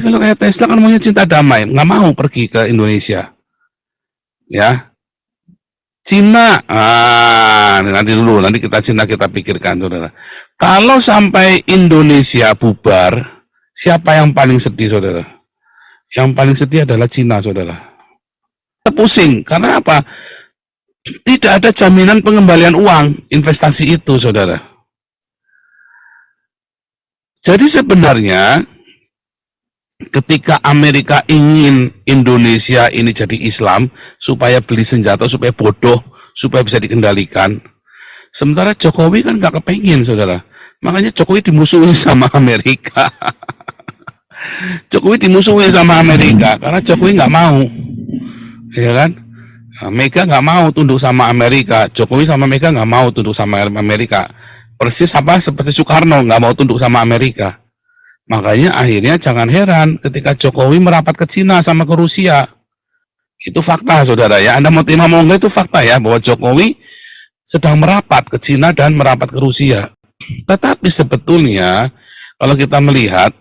kalau kayak Tesla kan maunya cinta damai, nggak mau pergi ke Indonesia. Ya, Cina, nanti kita Cina kita pikirkan, saudara. Kalau sampai Indonesia bubar, siapa yang paling sedih, saudara? Yang paling sedih adalah Cina, saudara. Pusing, karena apa? Tidak ada jaminan pengembalian uang investasi itu, saudara. Jadi sebenarnya ketika Amerika ingin Indonesia ini jadi Islam, supaya beli senjata, supaya bodoh, supaya bisa dikendalikan. Sementara Jokowi kan nggak kepengen, saudara. Makanya Jokowi dimusuhi sama Amerika. Jokowi dimusuhi sama Amerika, karena Jokowi nggak mau. Ya kan? Mega nggak mau tunduk sama Amerika. Jokowi sama Mega nggak mau tunduk sama Amerika. Persis apa seperti Soekarno nggak mau tunduk sama Amerika. Makanya akhirnya jangan heran ketika Jokowi merapat ke Cina sama ke Rusia. Itu fakta, saudara ya. Anda mau terima mau enggak, itu fakta ya, bahwa Jokowi sedang merapat ke Cina dan merapat ke Rusia. Tetapi sebetulnya kalau kita melihat,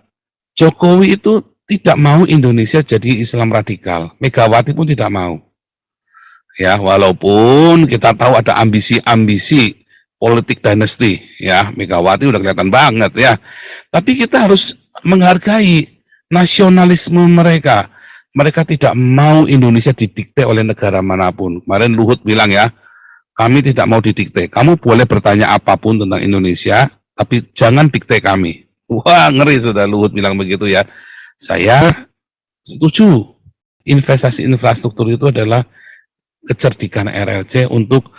Jokowi itu tidak mau Indonesia jadi Islam radikal. Megawati pun tidak mau. Ya, walaupun kita tahu ada ambisi-ambisi politik dinasti, ya, Megawati udah kelihatan banget ya. Tapi kita harus menghargai nasionalisme mereka. Mereka tidak mau Indonesia didikte oleh negara manapun. Kemarin Luhut bilang ya, kami tidak mau didikte. Kamu boleh bertanya apapun tentang Indonesia, tapi jangan dikte kami. Wah, ngeri sudah Luhut bilang begitu ya. Saya setuju. Investasi infrastruktur itu adalah kecerdikan RRC untuk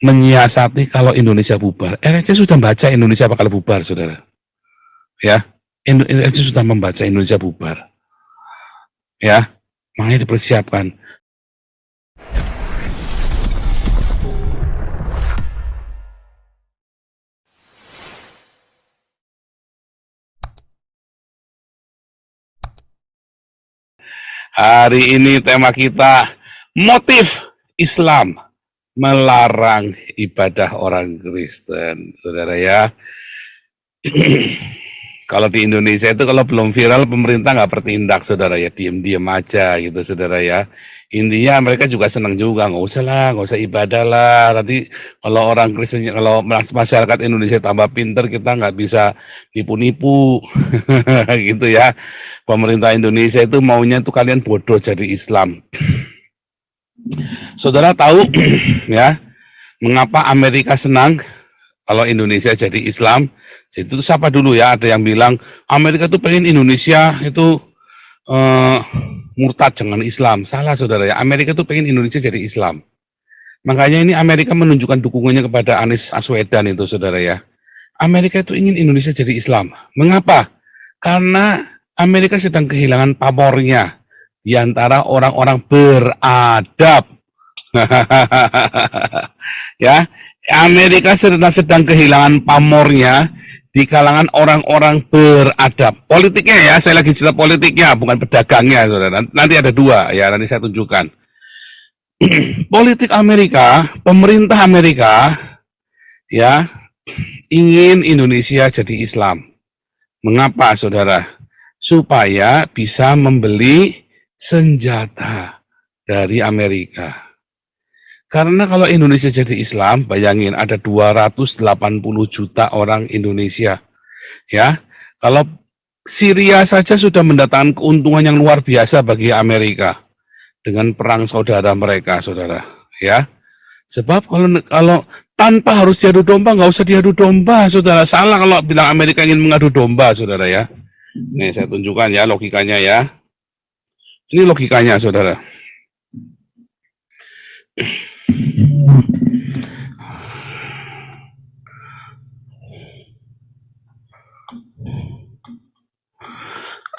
menyiasati kalau Indonesia bubar. RRC sudah membaca Indonesia bakal bubar, saudara. Ya, RRC sudah membaca Indonesia bubar. Ya, makanya dipersiapkan. Hari ini tema kita, motif Islam melarang ibadah orang Kristen, saudara ya. Kalau di Indonesia itu kalau belum viral, pemerintah nggak bertindak, saudara ya, diem-diem aja gitu, saudara ya. Intinya mereka juga senang juga, nggak usah lah, nggak usah ibadah lah. Nanti kalau orang Kristen, kalau masyarakat Indonesia tambah pinter, kita nggak bisa nipu-nipu, gitu ya. Pemerintah Indonesia itu maunya tuh kalian bodoh jadi Islam. Saudara tahu ya, mengapa Amerika senang kalau Indonesia jadi Islam? Jadi itu siapa dulu ya, ada yang bilang Amerika itu pengen Indonesia itu murtad jangan Islam. Salah, saudara ya, Amerika itu pengen Indonesia jadi Islam. Makanya ini Amerika menunjukkan dukungannya kepada Anies Baswedan itu, saudara ya. Amerika itu ingin Indonesia jadi Islam. Mengapa? Karena Amerika sedang kehilangan pamornya di antara orang-orang beradab. Ya, Amerika sedang kehilangan pamornya di kalangan orang-orang beradab. Politiknya ya, saya lagi cerita politiknya, bukan pedagangnya, saudara. Nanti ada dua ya, nanti saya tunjukkan. Politik Amerika, pemerintah Amerika ya ingin Indonesia jadi Islam. Mengapa, saudara? Supaya bisa membeli senjata dari Amerika. Karena kalau Indonesia jadi Islam, bayangin ada 280 juta orang Indonesia. Ya, kalau Syria saja sudah mendatangkan keuntungan yang luar biasa bagi Amerika dengan perang saudara mereka, saudara. Ya, sebab kalau tanpa harus diadu domba, nggak usah diadu domba, saudara. Salah kalau bilang Amerika ingin mengadu domba, saudara ya. Nih saya tunjukkan ya logikanya ya. Ini logikanya, saudara.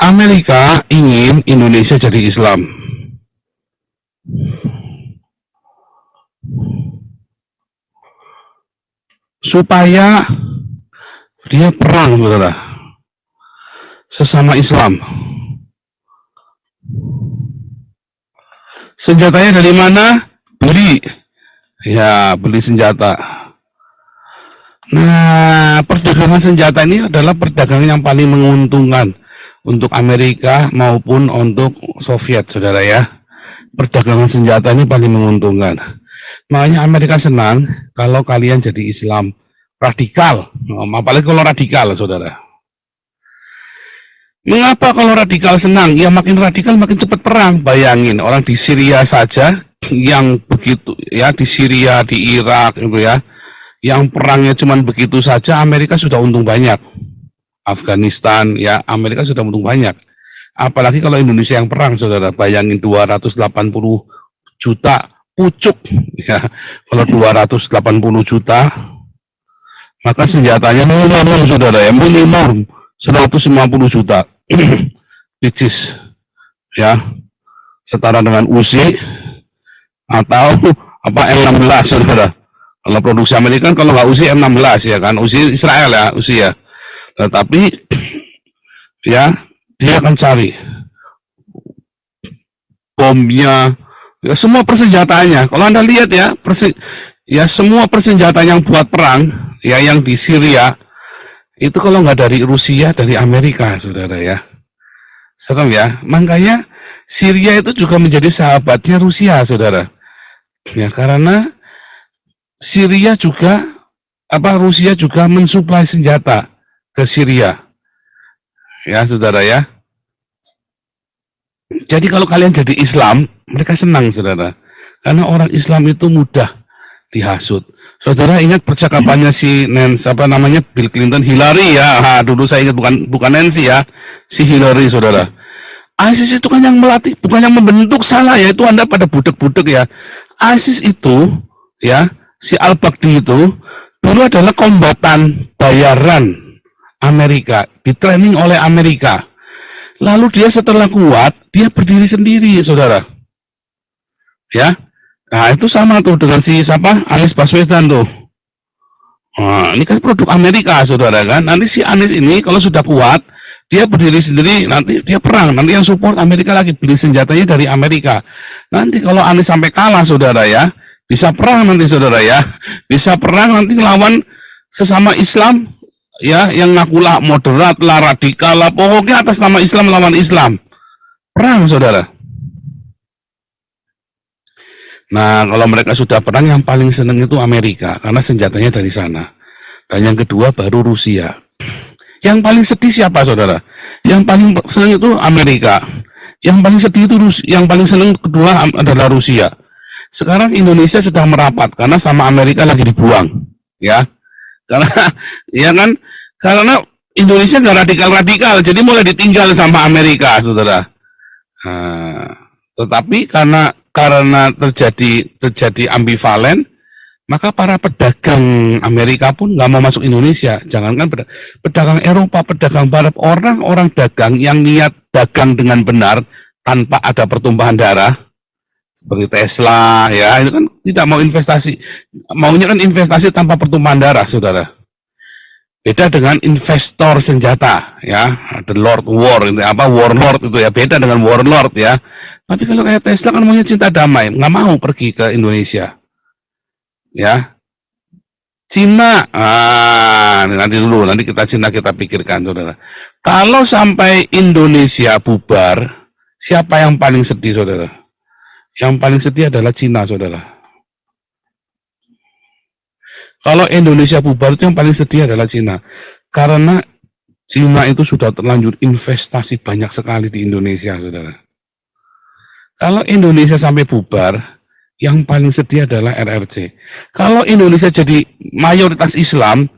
Amerika ingin Indonesia jadi Islam. Supaya dia perang, saudara, sesama Islam. Senjatanya dari mana? Beli. Ya, beli senjata. Nah, perdagangan senjata ini adalah perdagangan yang paling menguntungkan untuk Amerika maupun untuk Soviet, saudara ya. Perdagangan senjata ini paling menguntungkan. Makanya Amerika senang kalau kalian jadi Islam radikal, apalagi kalau radikal, saudara. Mengapa kalau radikal senang? Ya makin radikal makin cepat perang. Bayangin orang di Syria saja yang begitu ya, di Syria, di Irak itu ya, yang perangnya cuma begitu saja Amerika sudah untung banyak. Afghanistan ya, Amerika sudah untung banyak. Apalagi kalau Indonesia yang perang, saudara. Bayangin 280 juta pucuk ya. Kalau 280 juta maka senjatanya minimum, saudara ya, minimum 150 juta. Which is ya setara dengan USI atau apa M16, saudara. Kalau produksi Amerika kalau nggak USI M16 ya kan, USI Israel ya, USI ya. Tetapi ya dia akan cari bomnya, ya, semua persenjataannya. Kalau Anda lihat ya, ya semua persenjataan yang buat perang ya yang di Syria itu kalau nggak dari Rusia, dari Amerika, saudara ya. Serem ya. Makanya Syria itu juga menjadi sahabatnya Rusia, saudara. Ya karena Syria juga Rusia juga mensuplai senjata ke Syria. Ya, saudara ya. Jadi kalau kalian jadi Islam, mereka senang, saudara. Karena orang Islam itu mudah dihasut. Saudara ingat percakapannya si Bill Clinton, Hillary ya. Dulu saya ingat bukan Nancy ya, si Hillary, saudara. ISIS itu kan yang melatih, bukan yang membentuk, salah ya, itu Anda pada budek-budek ya. ISIS itu ya, si Al-Baghdadi itu dulu adalah kombatan bayaran Amerika, ditraining oleh Amerika. Lalu dia setelah kuat, dia berdiri sendiri, saudara. Ya. Nah, itu sama tuh dengan si Anies Baswedan tuh. Nah, ini kan produk Amerika, saudara kan. Nanti si Anies ini kalau sudah kuat, dia berdiri sendiri, nanti dia perang. Nanti yang support Amerika lagi, beli senjatanya dari Amerika. Nanti kalau Anies sampai kalah, saudara ya, bisa perang nanti, saudara ya. Bisa perang nanti lawan sesama Islam, ya, yang ngaku lah moderat lah, radikal lah, pokoknya atas nama Islam lawan Islam. Perang, saudara. Nah, kalau mereka sudah perang, yang paling seneng itu Amerika, karena senjatanya dari sana. Dan yang kedua baru Rusia. Yang paling sedih siapa, saudara? Yang paling seneng itu Amerika. Yang paling sedih itu yang paling seneng kedua adalah Rusia. Sekarang Indonesia sedang merapat, karena sama Amerika lagi dibuang. Ya, karena, ya kan, karena Indonesia nggak radikal-radikal, jadi mulai ditinggal sama Amerika, saudara. Nah, tetapi karena terjadi ambivalen, maka para pedagang Amerika pun nggak mau masuk Indonesia. Jangankan pedagang Eropa, pedagang Barat, orang-orang dagang yang niat dagang dengan benar tanpa ada pertumpahan darah, seperti Tesla, ya itu kan tidak mau investasi, maunya kan investasi tanpa pertumpahan darah, saudara. Beda dengan investor senjata, ya, the Lord War, itu warlord itu ya, beda dengan warlord ya. Tapi kalau kayak Tesla kan maunya cinta damai, nggak mau pergi ke Indonesia, ya. Cina, nanti kita pikirkan, saudara. Kalau sampai Indonesia bubar, siapa yang paling sedih, saudara? Yang paling sedih adalah Cina, saudara. Kalau Indonesia bubar itu yang paling sedih adalah Cina. Karena Cina itu sudah terlanjur investasi banyak sekali di Indonesia, saudara. Kalau Indonesia sampai bubar, yang paling sedih adalah RRC. Kalau Indonesia jadi mayoritas Islam,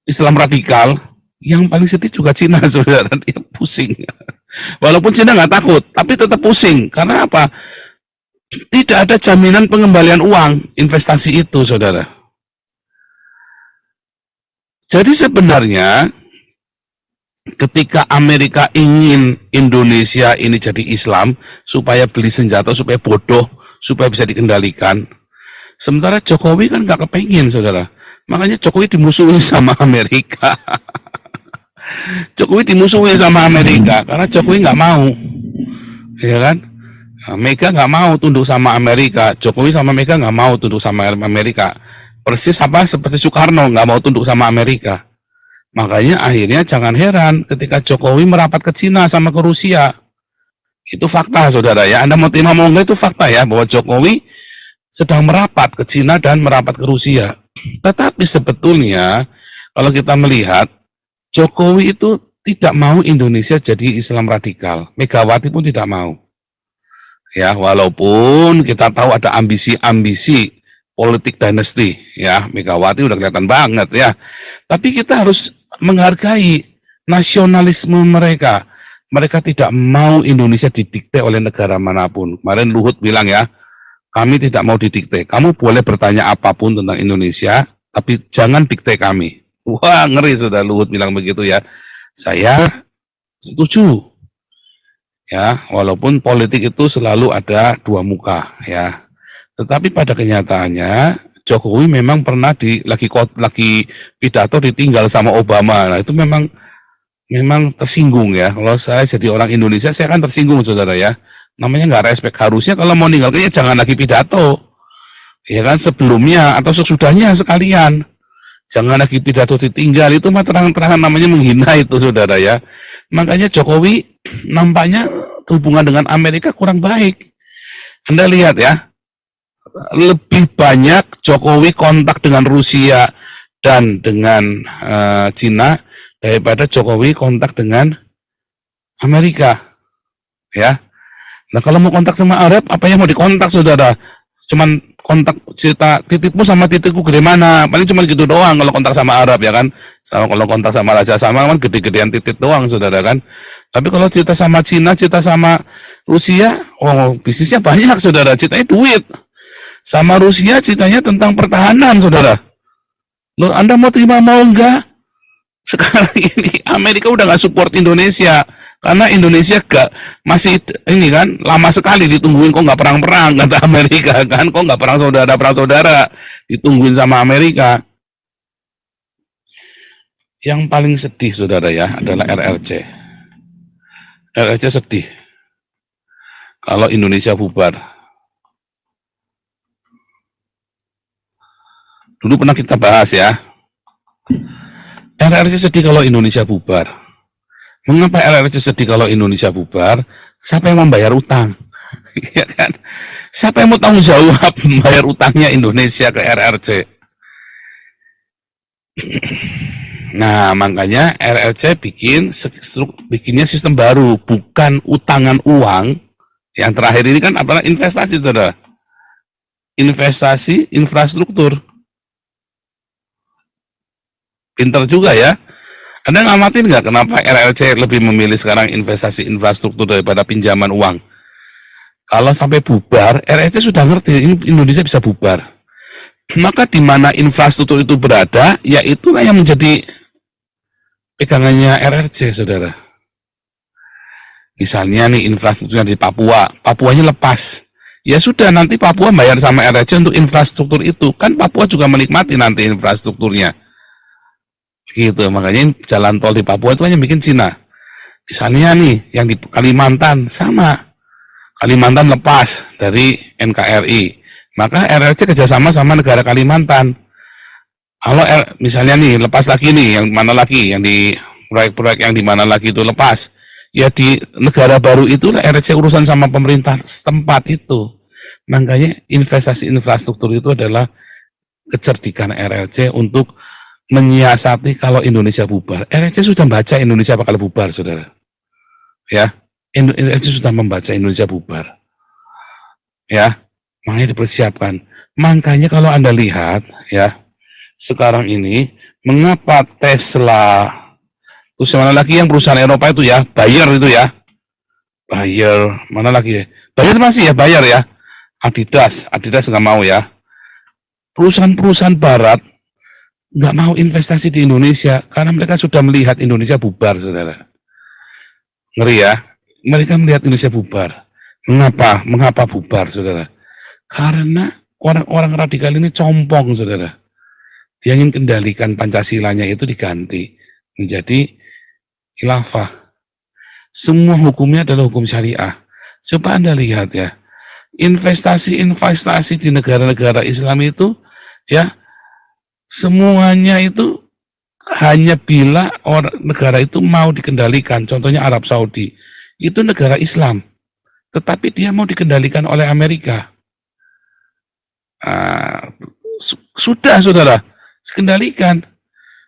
Islam radikal, yang paling sedih juga Cina, saudara. Dia pusing. Walaupun Cina nggak takut, tapi tetap pusing. Karena apa? Tidak ada jaminan pengembalian uang investasi itu, saudara. Jadi sebenarnya ketika Amerika ingin Indonesia ini jadi Islam supaya beli senjata, supaya bodoh, supaya bisa dikendalikan. Sementara Jokowi kan nggak kepengen, saudara. Makanya Jokowi dimusuhi sama Amerika. Jokowi dimusuhi sama Amerika karena Jokowi nggak mau, ya kan? Mega nggak mau tunduk sama Amerika. Jokowi sama Mega nggak mau tunduk sama Amerika. Persis seperti Soekarno nggak mau tunduk sama Amerika. Makanya akhirnya jangan heran ketika Jokowi merapat ke Cina sama ke Rusia. Itu fakta, saudara ya. Anda mau terima mau enggak, itu fakta ya, bahwa Jokowi sedang merapat ke Cina dan merapat ke Rusia. Tetapi sebetulnya kalau kita melihat, Jokowi itu tidak mau Indonesia jadi Islam radikal. Megawati pun tidak mau. Ya, walaupun kita tahu ada ambisi-ambisi politik dinasti, ya, Megawati udah kelihatan banget ya. Tapi kita harus menghargai nasionalisme mereka. Mereka tidak mau Indonesia didikte oleh negara manapun. Kemarin Luhut bilang ya, kami tidak mau didikte. Kamu boleh bertanya apapun tentang Indonesia, tapi jangan dikte kami. Wah, ngeri sudah Luhut bilang begitu ya. Saya setuju. Ya, walaupun politik itu selalu ada dua muka ya. Tetapi pada kenyataannya Jokowi memang pernah lagi pidato ditinggal sama Obama. Nah, itu memang tersinggung ya. Kalau saya jadi orang Indonesia, saya kan tersinggung, saudara ya. Namanya nggak respect. Harusnya kalau mau ninggal, kayaknya jangan lagi pidato. Ya kan, sebelumnya atau sesudahnya sekalian. Jangan lagi pidato ditinggal, itu mah terang-terangan namanya menghina itu, saudara ya. Makanya Jokowi nampaknya hubungan dengan Amerika kurang baik. Anda lihat ya, lebih banyak Jokowi kontak dengan Rusia dan dengan Cina daripada Jokowi kontak dengan Amerika, ya. Nah, kalau mau kontak sama Arab, apa yang mau dikontak, saudara? Cuman kontak cerita titikmu sama titikku gede mana, paling cuma gitu doang kalau kontak sama Arab, ya kan. Kalau kontak sama Raja sama kan gede-gedean titik doang, saudara kan. Tapi kalau cerita sama Cina, cerita sama Rusia, oh bisnisnya banyak, saudara. Ceritanya duit. Sama Rusia ceritanya tentang pertahanan, saudara. Loh, Anda mau terima mau enggak? Sekarang ini Amerika udah nggak support Indonesia karena Indonesia masih ini kan lama sekali ditungguin, kok nggak perang-perang, kata Amerika kan, kok nggak perang saudara ditungguin sama Amerika. Yang paling sedih, saudara ya, adalah RRC. RRC sedih kalau Indonesia bubar. Dulu pernah kita bahas ya, RRC sedih kalau Indonesia bubar. Mengapa RRC sedih kalau Indonesia bubar? Siapa yang membayar utang? Ya kan? Siapa yang mau tanggung jawab membayar utangnya Indonesia ke RRC? Nah, makanya RRC bikinnya sistem baru, bukan utangan uang. Yang terakhir ini kan adalah investasi, saudara. Investasi infrastruktur. Pinter juga ya. Anda ngamatin nggak kenapa RRC lebih memilih sekarang investasi infrastruktur daripada pinjaman uang? Kalau sampai bubar, RRC sudah ngerti ini Indonesia bisa bubar. Maka di mana infrastruktur itu berada, ya itulah yang menjadi pegangannya RRC, saudara. Misalnya nih infrastrukturnya di Papua, Papuanya lepas. Ya sudah, nanti Papua bayar sama RRC untuk infrastruktur itu. Kan Papua juga menikmati nanti infrastrukturnya. Gitu, makanya jalan tol di Papua itu hanya bikin Cina. Misalnya nih, yang di Kalimantan sama. Kalimantan lepas dari NKRI. Maka RRC kerjasama sama negara Kalimantan. Kalau misalnya nih, lepas lagi nih, yang mana lagi, yang di proyek-proyek yang di mana lagi itu lepas. Ya di negara baru itulah RRC urusan sama pemerintah setempat itu. Makanya investasi infrastruktur itu adalah kecerdikan RRC untuk menyiasati kalau Indonesia bubar. RRC sudah membaca Indonesia bakal bubar, saudara. Ya, RRC sudah membaca Indonesia bubar. Ya, makanya dipersiapkan. Makanya kalau Anda lihat, ya, sekarang ini, mengapa Tesla, terus mana lagi yang perusahaan Eropa itu ya, Bayer itu ya, Bayer, mana lagi ya, Bayer masih ya, Bayer ya, Adidas nggak mau ya, perusahaan-perusahaan Barat nggak mau investasi di Indonesia karena mereka sudah melihat Indonesia bubar, saudara. Ngeri ya, mereka melihat Indonesia bubar. Mengapa bubar, saudara? Karena orang-orang radikal ini compong, saudara. Dia ingin kendalikan Pancasilanya itu diganti menjadi khilafah. Semua hukumnya adalah hukum syariah. Coba Anda lihat ya, investasi di negara-negara Islam itu ya semuanya itu hanya bila negara itu mau dikendalikan, contohnya Arab Saudi, itu negara Islam, tetapi dia mau dikendalikan oleh Amerika. Sudah, saudara, kendalikan.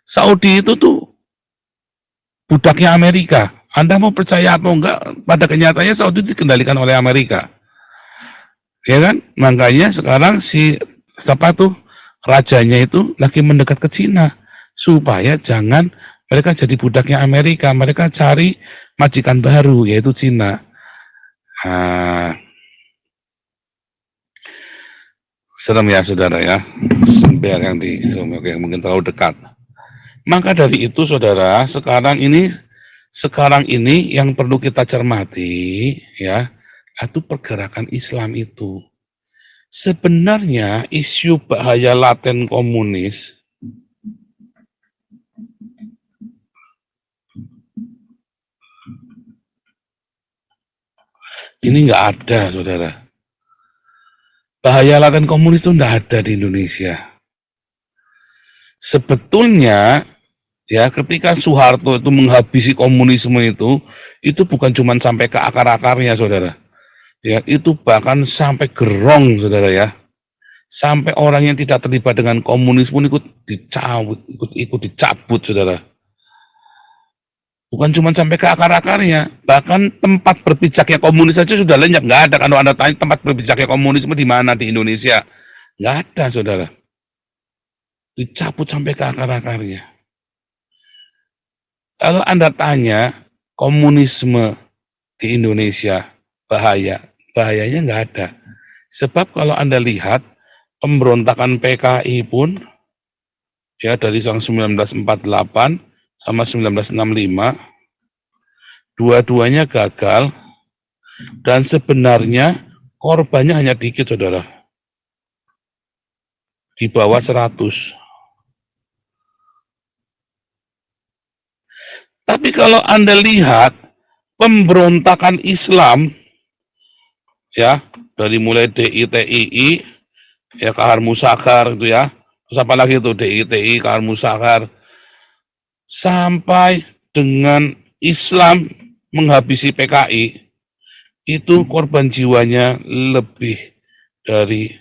Saudi itu tuh budaknya Amerika. Anda mau percaya atau enggak, pada kenyataannya Saudi dikendalikan oleh Amerika. Ya kan? Makanya sekarang siapa tuh rajanya itu lagi mendekat ke Cina supaya jangan mereka jadi budaknya Amerika, mereka cari majikan baru yaitu Cina. Serem ya saudara ya, sember yang mungkin terlalu dekat. Maka dari itu saudara, sekarang ini yang perlu kita cermati ya, itu pergerakan Islam itu. Sebenarnya isu bahaya laten komunis ini nggak ada, saudara. Bahaya laten komunis itu nggak ada di Indonesia. Sebetulnya ya ketika Soeharto itu menghabisi komunisme itu bukan cuma sampai ke akar-akarnya, saudara. Ya, itu bahkan sampai gerong, saudara ya. Sampai orang yang tidak terlibat dengan komunis pun ikut dicabut, saudara. Bukan cuma sampai ke akar-akarnya, bahkan tempat berpijaknya komunis saja sudah lenyap, nggak ada. Kalau Anda tanya tempat berpijaknya komunisme di mana di Indonesia, nggak ada, saudara. Dicabut sampai ke akar-akarnya. Kalau Anda tanya komunisme di Indonesia bahayanya nggak ada. Sebab kalau Anda lihat pemberontakan PKI pun ya dari tahun 1948 sama 1965 dua-duanya gagal dan sebenarnya korbannya hanya dikit, saudara, di bawah 100. Tapi kalau Anda lihat pemberontakan Islam ya dari mulai DITII ya Kahar Musakar itu ya, terus apa lagi itu DITI Kahar Musakar sampai dengan Islam menghabisi PKI, itu korban jiwanya lebih dari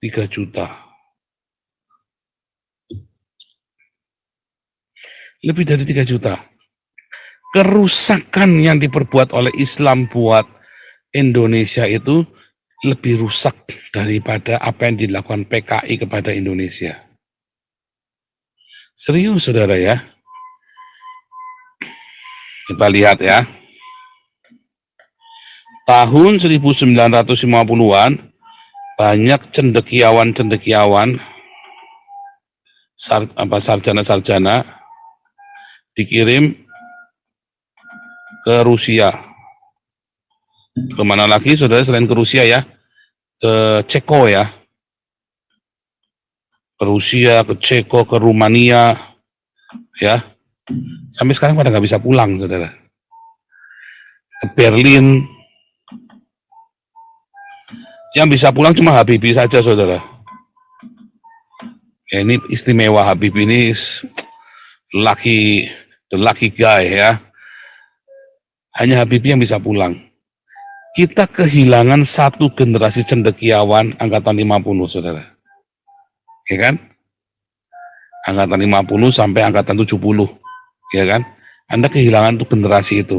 3 juta. Lebih dari 3 juta. Kerusakan yang diperbuat oleh Islam buat Indonesia itu lebih rusak daripada apa yang dilakukan PKI kepada Indonesia. Serius, saudara ya. Kita lihat ya. Tahun 1950-an, banyak cendekiawan-cendekiawan, sarjana-sarjana dikirim ke Rusia. Kemana lagi, saudara, selain ke Rusia ya? Ke Ceko ya. Ke Rusia, ke Ceko, ke Rumania, ya. Sampai sekarang pada nggak bisa pulang, saudara. Ke Berlin. Yang bisa pulang cuma Habibie saja, saudara. Ya, ini istimewa, Habibie ini the lucky guy ya. Hanya Habibie yang bisa pulang. Kita kehilangan satu generasi cendekiawan angkatan 50, saudara. Ya kan? Angkatan 50 sampai angkatan 70. Ya kan? Anda kehilangan tuh generasi itu.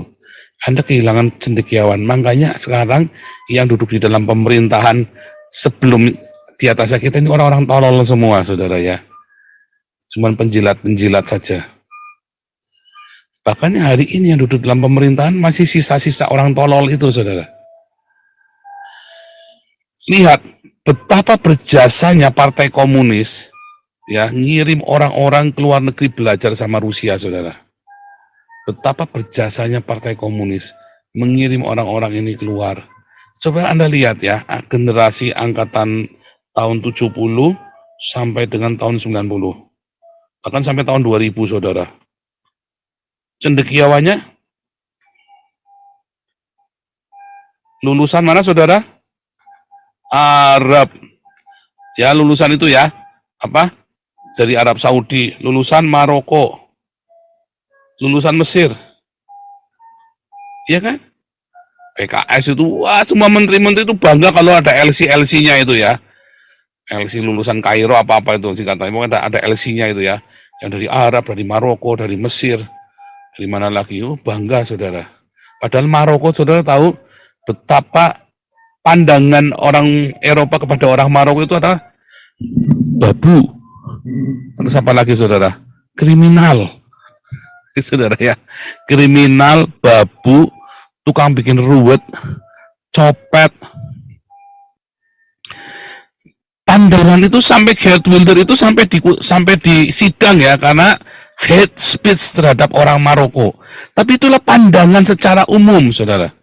Anda kehilangan cendekiawan. Makanya sekarang yang duduk di dalam pemerintahan sebelum di atasnya kita ini orang-orang tolol semua, saudara ya. Cuman penjilat-penjilat saja. Bahkan hari ini yang duduk dalam pemerintahan masih sisa-sisa orang tolol itu, saudara. Lihat betapa berjasanya Partai Komunis ya ngirim orang-orang ke luar negeri belajar sama Rusia, saudara. Betapa berjasanya Partai Komunis mengirim orang-orang ini keluar. Coba Anda lihat ya, generasi angkatan tahun 70 sampai dengan tahun 90. Bahkan sampai tahun 2000, saudara. Cendekiawannya lulusan mana, saudara? Arab. Ya, lulusan itu ya. Apa? dari Arab Saudi, lulusan Maroko, lulusan Mesir, ya kan? PKS itu, wah semua menteri-menteri itu bangga kalau ada LC-LC-nya itu ya. LC lulusan Kairo apa-apa itu singkatannya, ada LC-nya itu ya. Yang dari Arab, dari Maroko, dari Mesir, dari mana lagi, oh bangga saudara. Padahal Maroko saudara tahu betapa pandangan orang Eropa kepada orang Maroko itu adalah babu. Terus apa lagi saudara? Kriminal. Saudara ya, kriminal, babu, tukang bikin ruwet, copet. Pandangan itu sampai Geert Wilders itu sampai di sidang ya, karena hate speech terhadap orang Maroko. Tapi itulah pandangan secara umum, saudara.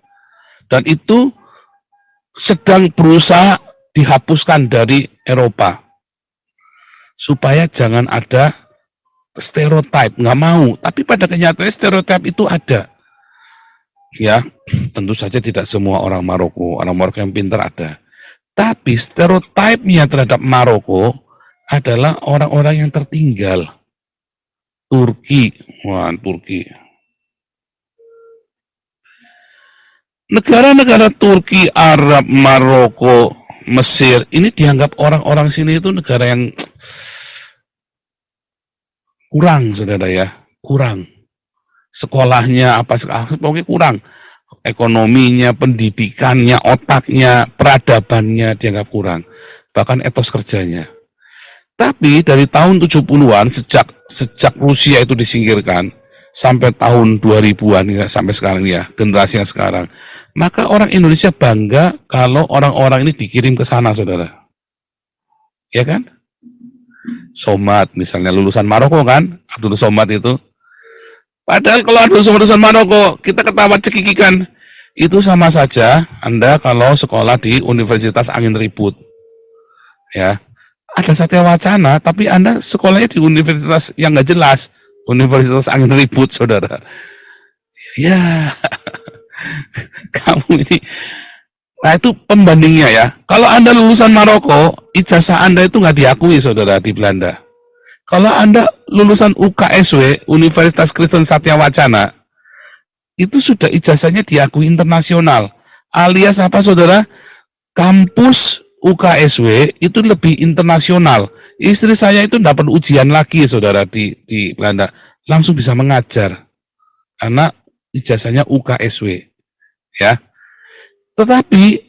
Dan itu sedang berusaha dihapuskan dari Eropa. Supaya jangan ada stereotip, nggak mau. Tapi pada kenyataannya stereotip itu ada. Ya, tentu saja tidak semua orang Maroko yang pintar ada. Tapi stereotipnya terhadap Maroko adalah orang-orang yang tertinggal. Turki, wah Turki. Negara-negara Turki, Arab, Maroko, Mesir, ini dianggap orang-orang sini itu negara yang kurang, saudara ya, kurang. Sekolahnya apa, pokoknya kurang. Ekonominya, pendidikannya, otaknya, peradabannya dianggap kurang. Bahkan etos kerjanya. Tapi dari tahun 70-an, sejak Rusia itu disingkirkan, sampai tahun 2000-an, ya, sampai sekarang ya, generasi yang sekarang, maka orang Indonesia bangga kalau orang-orang ini dikirim ke sana, saudara. Ya kan? Somad, misalnya lulusan Maroko kan, Abdul Somad itu. Padahal kalau ada lulusan Maroko, kita ketawa cekikikan. Itu sama saja Anda kalau sekolah di Universitas Angin Ribut. Ya, ada Satya Wacana, tapi Anda sekolahnya di universitas yang nggak jelas. Universitas Angin Ribut, saudara. Ya, kamu ini. Nah itu pembandingnya ya. Kalau Anda lulusan Maroko, ijazah Anda itu nggak diakui, saudara, di Belanda. Kalau Anda lulusan UKSW, Universitas Kristen Satya Wacana, itu sudah ijazahnya diakui internasional. Alias apa, saudara? Kampus UKSW itu lebih internasional. Istri saya itu dapat ujian lagi, saudara, di Belanda. Langsung bisa mengajar. Karena ijazahnya UKSW. Ya. Tetapi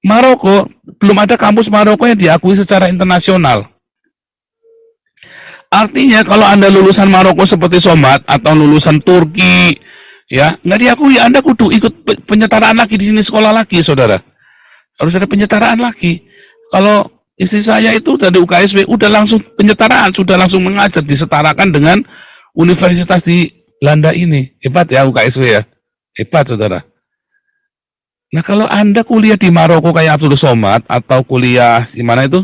Maroko, belum ada kampus Maroko yang diakui secara internasional. Artinya kalau Anda lulusan Maroko seperti Somad atau lulusan Turki, ya nggak diakui, Anda kudu ikut penyetaraan lagi di sini, sekolah lagi, saudara. Harus ada penyetaraan lagi. Kalau istri saya itu dari UKSW udah langsung penyetaraan, sudah langsung mengajar, disetarakan dengan universitas di Belanda ini. Hebat ya UKSW ya, hebat, saudara. Nah kalau Anda kuliah di Maroko kayak Abdul Somad atau kuliah di mana itu?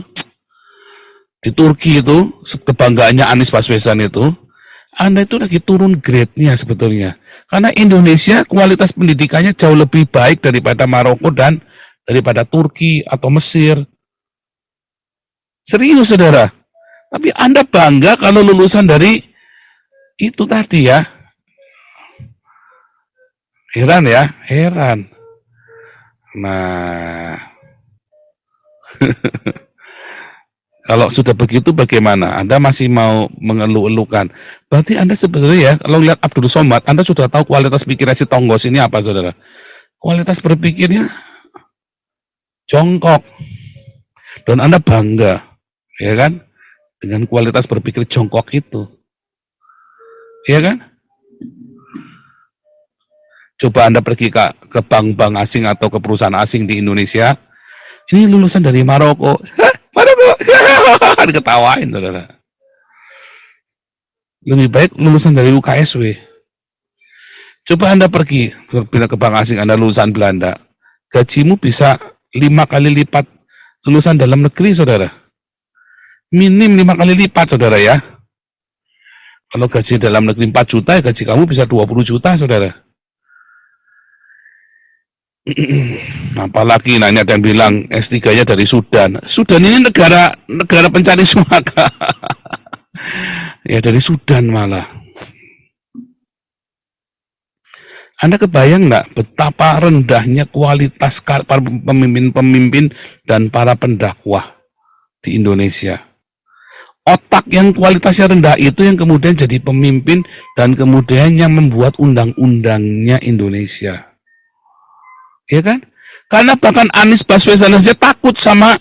Di Turki itu, kebanggaannya Anies Baswedan itu, Anda itu lagi turun grade-nya sebetulnya. Karena Indonesia kualitas pendidikannya jauh lebih baik daripada Maroko dan daripada Turki atau Mesir. Serius, saudara. Tapi Anda bangga kalau lulusan dari itu tadi ya. Heran ya, heran. Nah, kalau sudah begitu bagaimana? Anda masih mau mengeluh-elukan? Berarti Anda sebetulnya ya, kalau lihat Abdul Somad, Anda sudah tahu kualitas pikirnya si Tonggos ini apa, saudara? Kualitas berpikirnya jongkok. Dan Anda bangga, ya kan? Dengan kualitas berpikir jongkok itu. Ya kan? Coba Anda pergi ke bank-bank asing atau ke perusahaan asing di Indonesia. Ini lulusan dari Maroko. Hah? Maroko? Diketawain, saudara. Lebih baik lulusan dari UKSW. Coba Anda pergi ke bank asing, Anda lulusan Belanda. Gajimu bisa 5 kali lipat lulusan dalam negeri, saudara. Minim 5 kali lipat, saudara ya. Kalau gaji dalam negeri 4 juta, gaji kamu bisa 20 juta, saudara. Apalagi nanya dan bilang S3-nya dari Sudan. Sudan ini negara pencari suaka. Ya dari Sudan malah. Anda kebayang nggak betapa rendahnya kualitas para pemimpin-pemimpin dan para pendakwah di Indonesia? Otak yang kualitasnya rendah itu yang kemudian jadi pemimpin dan kemudian yang membuat undang-undangnya Indonesia. Ya kan? Karena bahkan Anies Baswedan saja takut sama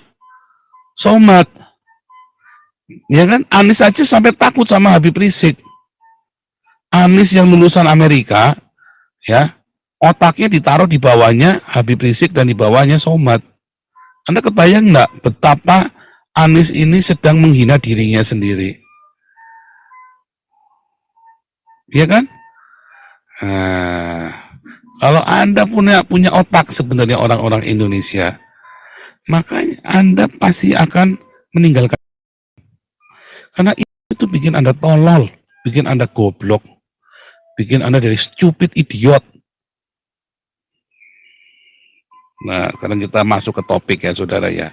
Somad. Ya kan? Anies aja sampai takut sama Habib Rizik. Anies yang lulusan Amerika, ya, otaknya ditaruh di bawahnya Habib Rizik dan di bawahnya Somad. Anda kebayang nggak betapa Anies ini sedang menghina dirinya sendiri? Ya kan? Nah, kalau Anda punya otak sebenarnya orang-orang Indonesia, makanya Anda pasti akan meninggalkan. Karena itu bikin Anda tolol, bikin Anda goblok, bikin Anda dari stupid idiot. Nah, sekarang kita masuk ke topik ya, saudara ya.